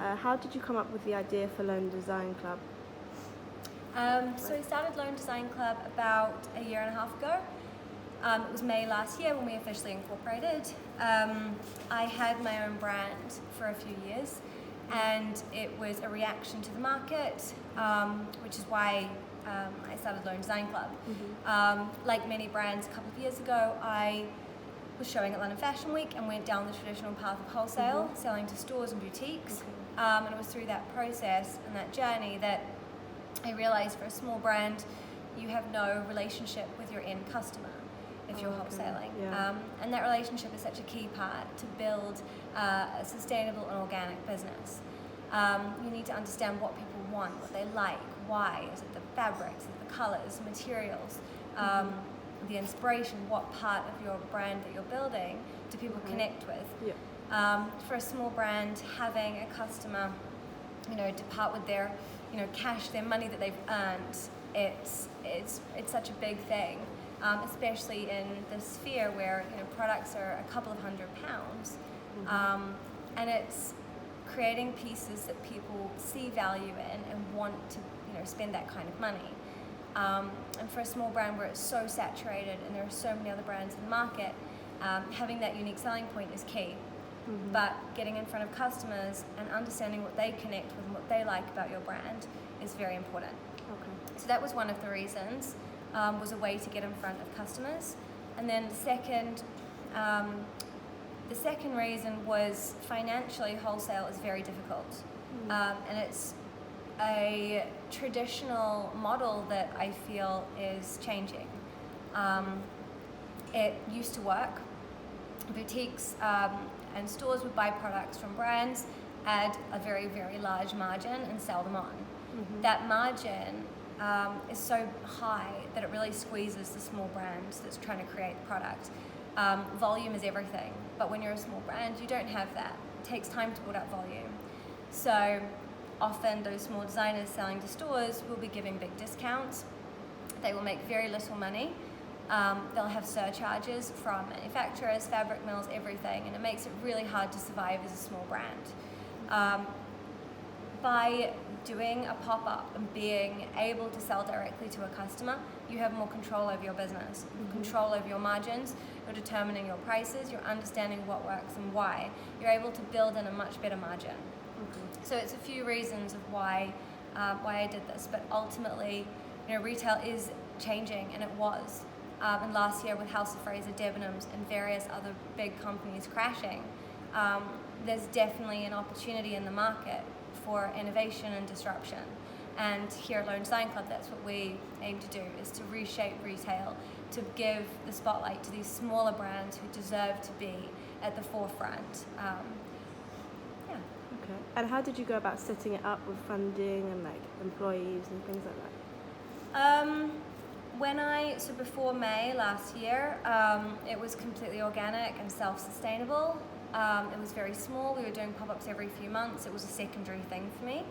How did you come up with the idea for Lone Design Club? So we started Lone Design Club about a year and a half ago. It was May last year when we officially incorporated. I had my own brand for a few years, and it was a reaction to the market, which is why I started Lone Design Club. Like many brands, a couple of years ago, I was showing at London Fashion Week and went down the traditional path of wholesale, selling to stores and boutiques. And it was through that process and that journey that I realized for a small brand, you have no relationship with your end customer if you're wholesaling. And that relationship is such a key part to build a sustainable and organic business. You need to understand what people want, what they like, why. Is it the fabrics, is it the colors, materials, the inspiration, what part of your brand that you're building do people connect with? For a small brand, having a customer, depart with their, cash, their money that they've earned, it's such a big thing, especially in this sphere where products are a couple of £100, and it's creating pieces that people see value in and want to spend that kind of money. And for a small brand where it's so saturated and there are so many other brands in the market, having that unique selling point is key. But getting in front of customers and understanding what they connect with and what they like about your brand is very important. So that was one of the reasons, was a way to get in front of customers. And then the second reason was financially, wholesale is very difficult. And it's a traditional model that I feel is changing. It used to work. Boutiques and stores would buy products from brands, add a very, very large margin and sell them on. That margin is so high that it really squeezes the small brand that's trying to create the product. Volume is everything, but when you're a small brand, you don't have that. It takes time to build up volume. So often those small designers selling to stores will be giving big discounts. They will make very little money. They'll have surcharges from manufacturers, fabric mills, everything, and it makes it really hard to survive as a small brand. By doing a pop-up and being able to sell directly to a customer, you have more control over your business, control over your margins, you're determining your prices, you're understanding what works and why. You're able to build in a much better margin. So it's a few reasons of why I did this, but ultimately, retail is changing, and it was. And last year with House of Fraser, Debenhams, and various other big companies crashing, there's definitely an opportunity in the market for innovation and disruption. And here at Lone Design Club, that's what we aim to do, is to reshape retail, to give the spotlight to these smaller brands who deserve to be at the forefront. And how did you go about setting it up with funding and employees and things like that? So before May last year, it was completely organic and self-sustainable. It was very small. We were doing pop-ups every few months. It was a secondary thing for me.